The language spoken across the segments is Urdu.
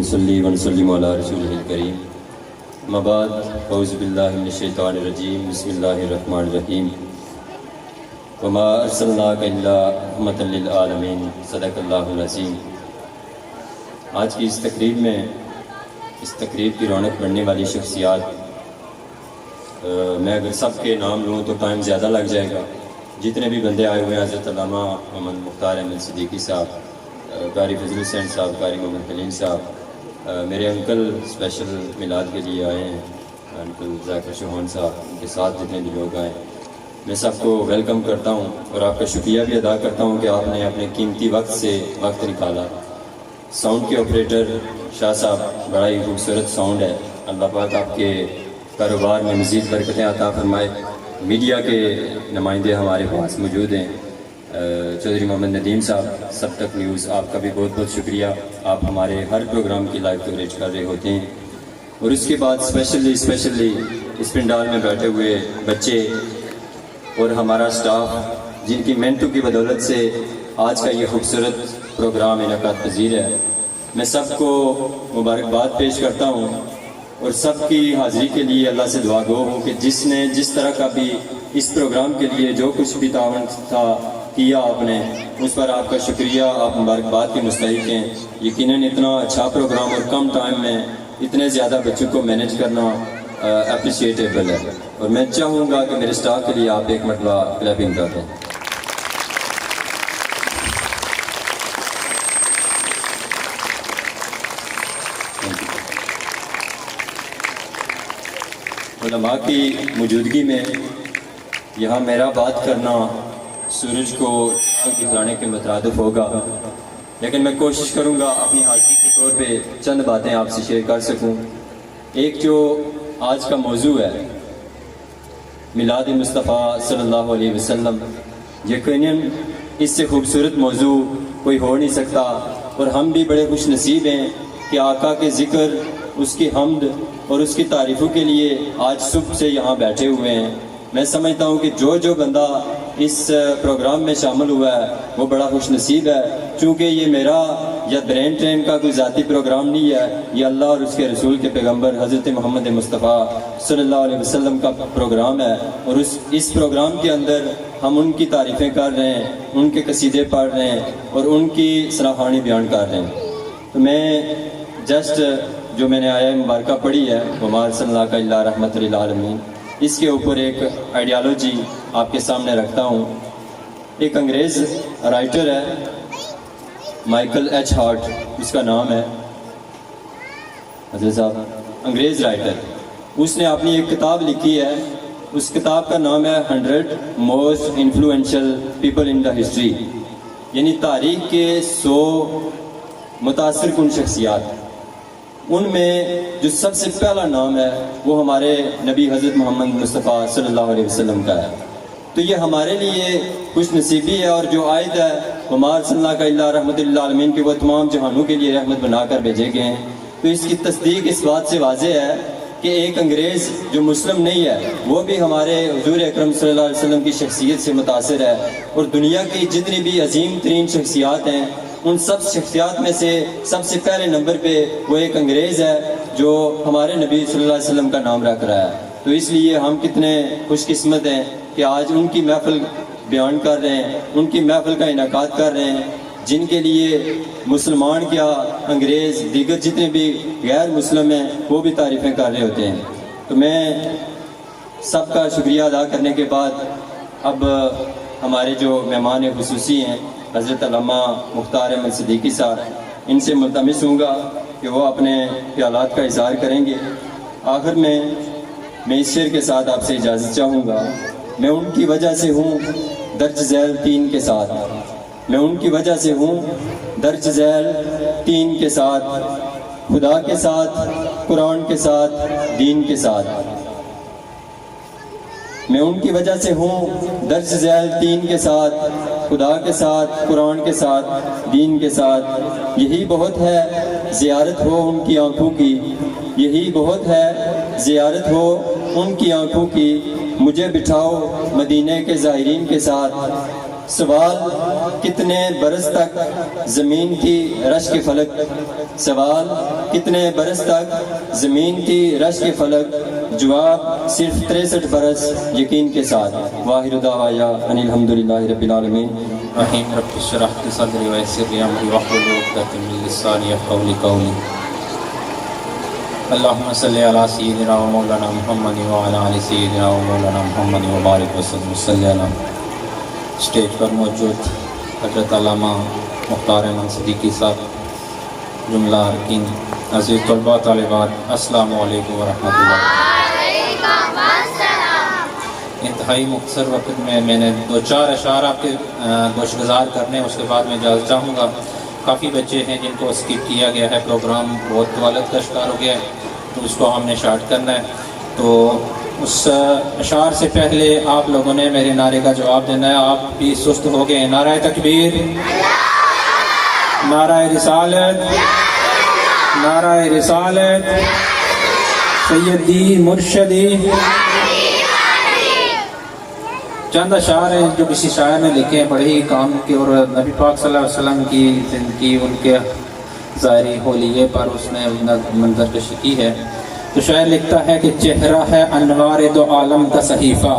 ونصلی ونسلم علی رسولہ الکریم اما بعد اعوذ باللہ من الشیطان الرجیم بسم اللہ الرحمن الرحیم وما ارسلناک الا رحمۃ للعالمین صدق اللہ العظیم۔ آج کی اس تقریب میں اس تقریب کی رونق بڑھنے والی شخصیات میں اگر سب کے نام لوں تو ٹائم زیادہ لگ جائے گا۔ جتنے بھی بندے آئے ہوئے ہیں حضرت علامہ محمد مختار احمد صدیقی صاحب، قاری فضل حسین صاحب، قاری محمد خلیل صاحب، میرے انکل اسپیشل میلاد کے لیے آئے ہیں، انکل ذاکر چوہان صاحب، ان کے ساتھ جتنے بھی لوگ آئے، میں سب کو ویلکم کرتا ہوں اور آپ کا شکریہ بھی ادا کرتا ہوں کہ آپ نے اپنے قیمتی وقت سے وقت نکالا۔ ساؤنڈ کے آپریٹر شاہ صاحب، بڑا ہی خوبصورت ساؤنڈ ہے، اللہ پاک آپ کے کاروبار میں مزید برکتیں عطا فرمائے۔ میڈیا کے نمائندے ہمارے پاس موجود ہیں، چودھری محمد ندیم صاحب، سب تک نیوز، آپ کا بھی بہت بہت شکریہ، آپ ہمارے ہر پروگرام کی لائیو کوریج کر رہے ہوتے ہیں۔ اور اس کے بعد اسپیشلی اس پنڈال میں بیٹھے ہوئے بچے اور ہمارا اسٹاف، جن کی محنتوں کی بدولت سے آج کا یہ خوبصورت پروگرام انعقاد پذیر ہے، میں سب کو مبارکباد پیش کرتا ہوں اور سب کی حاضری کے لیے اللہ سے دعا گو ہوں کہ جس نے جس طرح کا بھی اس پروگرام کے لیے جو کچھ بھی تعاون تھا کیا آپ نے، اس پر آپ کا شکریہ، آپ مبارکباد کے مستحق ہیں۔ یقیناً اتنا اچھا پروگرام اور کم ٹائم میں اتنے زیادہ بچوں کو مینیج کرنا اپریشیٹیبل ہے، اور میں چاہوں گا کہ میرے اسٹاف کے لیے آپ ایک مرتبہ کلیپنگ کر دیں۔ علماء کی موجودگی میں یہاں میرا بات کرنا سورج کو چاند دکھلانے کے مترادف ہوگا، لیکن میں کوشش کروں گا اپنی حاضری کے طور پہ چند باتیں آپ سے شیئر کر سکوں۔ ایک جو آج کا موضوع ہے میلاد مصطفیٰ صلی اللہ علیہ وسلم، یقیناً اس سے خوبصورت موضوع کوئی ہو نہیں سکتا، اور ہم بھی بڑے خوش نصیب ہیں کہ آقا کے ذکر، اس کی حمد اور اس کی تعریفوں کے لیے آج صبح سے یہاں بیٹھے ہوئے ہیں۔ میں سمجھتا ہوں کہ جو بندہ اس پروگرام میں شامل ہوا ہے وہ بڑا خوش نصیب ہے، چونکہ یہ میرا یا برین ٹرین کا کوئی ذاتی پروگرام نہیں ہے، یہ اللہ اور اس کے رسول کے پیغمبر حضرت محمد مصطفیٰ صلی اللہ علیہ وسلم کا پروگرام ہے، اور اس پروگرام کے اندر ہم ان کی تعریفیں کر رہے ہیں، ان کے قصیدے پڑھ رہے ہیں اور ان کی ثناخوانی بیان کر رہے ہیں۔ تو میں جسٹ جو میں نے آیا مبارکہ پڑھی ہے وما ارسلناک الا رحمۃ للعالمین، اس کے اوپر ایک آئیڈیالوجی آپ کے سامنے رکھتا ہوں۔ ایک انگریز رائٹر ہے مائیکل ایچ ہارٹ، اس کا نام ہے حضرت صاحب، انگریز رائٹر، اس نے اپنی ایک کتاب لکھی ہے، اس کتاب کا نام ہے 100 most influential people in the history, یعنی تاریخ کے 100 متاثر کن شخصیات۔ ان میں جو سب سے پہلا نام ہے وہ ہمارے نبی حضرت محمد مصطفیٰ صلی اللہ علیہ وسلم کا ہے۔ تو یہ ہمارے لیے خوش نصیبی ہے، اور جو آیت ہے وما ارسلناک الا رحمۃ للعالمین کہ وہ تمام جہانوں کے لیے رحمت بنا کر بھیجے گئے ہیں، تو اس کی تصدیق اس بات سے واضح ہے کہ ایک انگریز جو مسلم نہیں ہے وہ بھی ہمارے حضور اکرم صلی اللہ علیہ وسلم کی شخصیت سے متاثر ہے، اور دنیا کی جتنی بھی عظیم ترین شخصیات ہیں ان سب شخصیات میں سے سب سے پہلے نمبر پہ وہ ایک انگریز ہے جو ہمارے نبی صلی اللہ علیہ وسلم کا نام رکھ رہا ہے۔ تو اس لیے ہم کتنے خوش قسمت ہیں کہ آج ان کی محفل بیان کر رہے ہیں، ان کی محفل کا انعقاد کر رہے ہیں، جن کے لیے مسلمان کیا انگریز دیگر جتنے بھی غیر مسلم ہیں وہ بھی تعریفیں کر رہے ہوتے ہیں۔ تو میں سب کا شکریہ ادا کرنے کے بعد اب ہمارے جو مہمان خصوصی ہیں حضرت علامہ مختار احمد صدیقی صاحب، ان سے ملتمس ہوں گا کہ وہ اپنے خیالات کا اظہار کریں گے۔ آخر میں اس شعر کے ساتھ آپ سے اجازت چاہوں گا۔ میں ان کی وجہ سے ہوں درج ذیل 3 کے ساتھ، میں ان کی وجہ سے ہوں درج ذیل 3 کے ساتھ، خدا کے ساتھ، قرآن کے ساتھ، دین کے ساتھ۔ میں ان کی وجہ سے ہوں درج ذیل 3 کے ساتھ، خدا کے ساتھ، قرآن کے ساتھ، دین کے ساتھ۔ یہی بہت ہے زیارت ہو ان کی آنکھوں کی، یہی بہت ہے زیارت ہو ان کی آنکھوں کی، مجھے بٹھاؤ مدینے کے زائرین کے ساتھ، سوال کتنے برس تک زمین تھی رش کے فلک، سوال کتنے برس تک زمین تھی رش کے فلک، جواب صرف 63 برس یقین کے ساتھ۔ واخر دعوانا ان الحمدللہ رب العالمین۔ رحیم رب اشرح لي صدری ویسر لي امری واحلل عقدۃ من لسانی یفقهوا قولی۔ اللہم صلی علی سیدنا و مولانا محمد وعلی آل سیدنا و مولانا محمد وبارک وسلم صلی اللہ۔ اسٹیج پر موجود حضرت علامہ مختار احمد صدیقی صاحب، جملہ ارکین، عزیز طلباء طالبات، السلام علیکم ورحمۃ اللہ۔ انتہائی مختصر وقت میں نے 2-4 اشعار آپ کے گوشگزار کرنے ہیں، اس کے بعد میں اجازت چاہوں گا۔ کافی بچے ہیں جن کو اسکپ کیا گیا ہے، پروگرام بہت طوالت کا شکار ہو گیا ہے، تو اس کو ہم نے شارٹ کرنا ہے۔ تو اس اشعار سے پہلے آپ لوگوں نے میرے نعرے کا جواب دینا ہے۔ آپ بھی سست ہو گئے ہیں۔ نعرہ تکبیر، نعرہ رسالت، نعرہ رسالت، سیدی مرشدی۔ چند اشعار ہیں جو کسی شاعر نے لکھے ہیں، بڑے ہی کام کے، اور نبی پاک صلی اللہ علیہ وسلم کی زندگی، ان کے ظاہری حولیے پر اس نے منظر کشی کی ہے۔ تو شاعر لکھتا ہے کہ چہرہ ہے انوار دو عالم کا صحیفہ،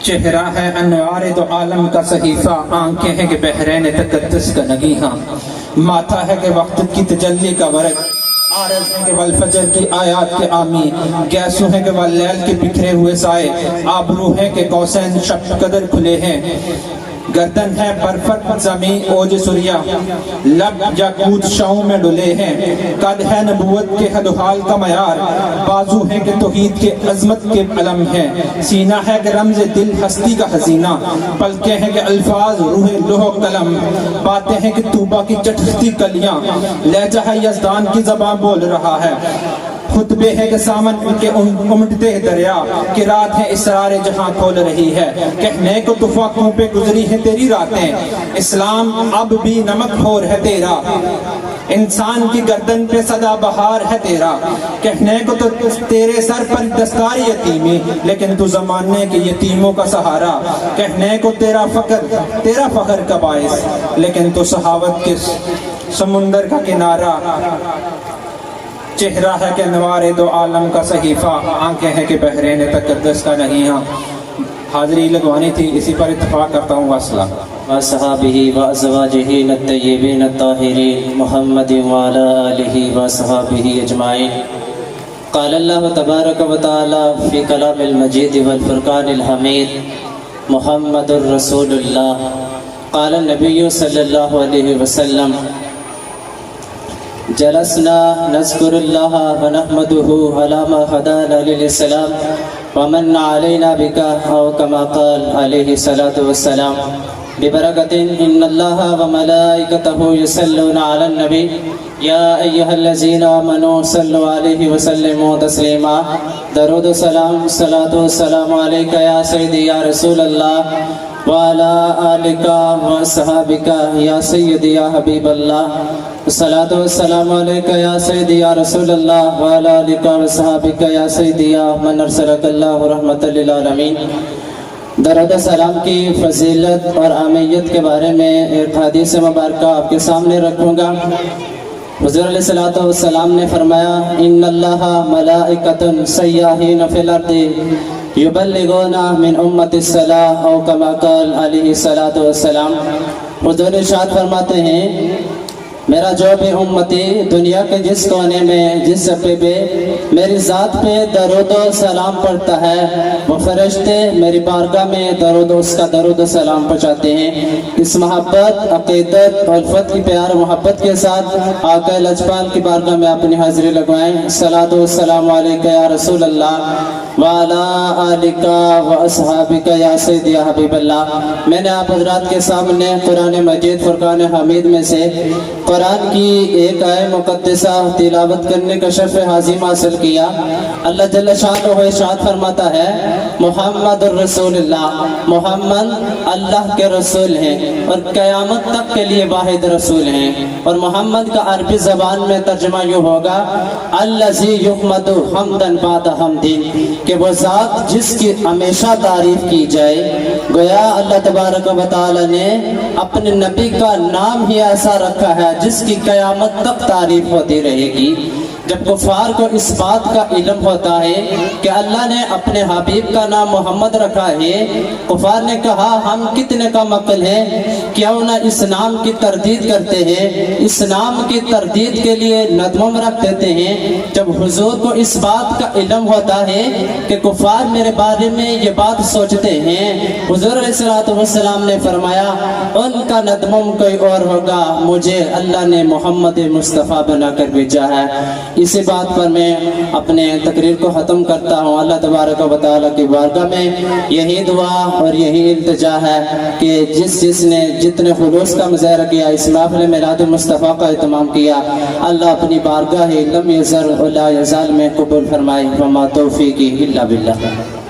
چہرہ ہے انوار دو عالم کا صحیفہ، آنکھیں ہیں کہ بحرین تقدس کا نگیہاں، ماتھا ہے کہ وقت کی تجلی کا ورق، عارض ہے کہ والفجر کی آیات کے آمی، گیسو ہے کہ واللیل کے بکھرے ہوئے سائے، آبرو ہے کہ قوسین شب قدر کھلے ہیں، گردن ہے برفت زمین اوج سریا، لب یاقوت شاؤں میں ڈلے ہیں، قد ہے نبوت کے حد و حال کا معیار، بازو ہے کہ توحید کے عظمت کے علم ہیں، سینہ ہے کہ رمز دل ہستی کا حسینہ، پلکیں ہیں کہ الفاظ روح لوح و قلم، باتیں ہیں کہ طوبہ کی چٹختی کلیاں، لہجہ ہے یزدان کی زبان بول رہا ہے، خطبے ہے کہ سامن ان کے امٹتے دریا، کہ رات ہے اسرار جہاں کھول رہی ہے، کہنے کو طوفانوں پہ گزری ہے تیری راتیں، اسلام اب بھی نمک خور ہے تیرا، انسان کی گردن پہ سدا بہار ہے تیرا، کہنے کو تو تیرے سر پر دستار یتیمی، لیکن تو زمانے کے یتیموں کا سہارا، کہنے کو تیرا فخر کا باعث، لیکن تو صحاوت کے سمندر کا کنارہ، چہرہ ہے کہ انوار دو عالم کا صحیفہ، آنکھیں ہیں کہ بحرین تقدس کا نگیہاں۔ حاضری لگوانی تھی، اسی پر اتفاق کرتا ہوں۔ السلام وصحابہ وازواجہ الطیبین الطاہرین محمد وعلی آلہ وصحابہ اجمعین۔ قال اللہ تبارک و تعالی فی کلام المجید والفرقان الحمید، محمد الرسول اللہ۔ قال النبی صلی اللہ علیہ وسلم، جلسنا نذکر اللہ ونحمدہ علی ما ہدانا للاسلام ومن علینا بک، او کما قال علیہ الصلاۃ والسلام، ببرکۃ ان اللہ وملائکتہ یصلون علی النبی یا ایھا الذین آمنوا صلوا علیہ وسلموا تسلیما۔ درود و سلام، صلاۃ و سلام علیک یا سیدی یا رسول اللہ وعلی آلک وصحابک یا سیدی یا حبیب اللہ، الصلاۃ والسلام علیک یا سیدی یا رسول اللہ وعلی آلک وصحابک یا سیدی یا من ارسلک اللہ رحمۃ للعالمین۔ درود سلام کی فضیلت اور اہمیت کے بارے میں ایک حدیث مبارکہ آپ کے سامنے رکھوں گا۔ حضور علیہ الصلوۃ والسلام نے فرمایا، ان اللہ ملائکۃ سیاحین فی الارض یبلغون من امت الصلاۃ، او کما قال علیہ الصلوۃ والسلام۔ حضور ارشاد فرماتے ہیں، میرا جو بھی امتی دنیا کے جس کونے میں، جس صفحے پہ میری ذات پہ درود و سلام پڑھتا ہے، وہ فرشتے میری بارگاہ میں اس کا درود و سلام پہنچاتے ہیں۔ اس محبت، عقیدت اور الفت کی پیار محبت کے ساتھ آقا لجپال کی بارگاہ میں اپنی حاضری لگوائیں۔ الصلاۃ والسلام علیک یا رسول اللہ وعلی آلک واصحابک یا سیدی یا حبیب اللہ۔ میں نے آپ حضرات کے سامنے قرآن مجید فرقان حمید میں سے قرآن قرآن کی ایک آیت مقدسہ تلاوت کرنے کا شرف عظیم حاصل کیا۔ اللہ جل شانہ ارشاد فرماتا ہے محمد الرسول اللہ، محمد اللہ کے رسول ہیں اور قیامت تک کے لیے واحد رسول ہیں۔ اور محمد کا عربی زبان میں ترجمہ یوں ہوگا الذی یحمد حمدا بعد حمد، کہ وہ ذات جس کی ہمیشہ تعریف کی جائے۔ گویا اللہ تبارک و تعالی نے اپنے نبی کا نام ہی ایسا رکھا ہے جس کی قیامت تک تعریف ہوتی رہے گی۔ جب کفار کو اس بات کا علم ہوتا ہے کہ اللہ نے اپنے حبیب کا نام محمد رکھا ہے، کفار نے کہا ہم کتنے کم عقل ہیں، کیوں نہ اس نام کی تردید کرتے ہیں، اس نام کی تردید کے لیے ندم رکھ دیتے ہیں۔ جب حضور کو اس بات کا علم ہوتا ہے کہ کفار میرے بارے میں یہ بات سوچتے ہیں، حضور علیہ السلام نے فرمایا ان کا ندم کوئی اور ہوگا، مجھے اللہ نے محمد مصطفیٰ بنا کر بھیجا ہے۔ اسی بات پر میں اپنے تقریر کو ختم کرتا ہوں۔ اللہ تبارک و تعالیٰ کی بارگاہ میں یہی دعا اور یہی التجا ہے کہ جس نے جتنے خلوص کا مظاہرہ کیا اس محفل میلاد مصطفیٰ کا اہتمام کیا، اللہ اپنی بارگاہ لم یزر ولا یزال میں قبول فرمائے۔ وما توفیقی الا باللہ۔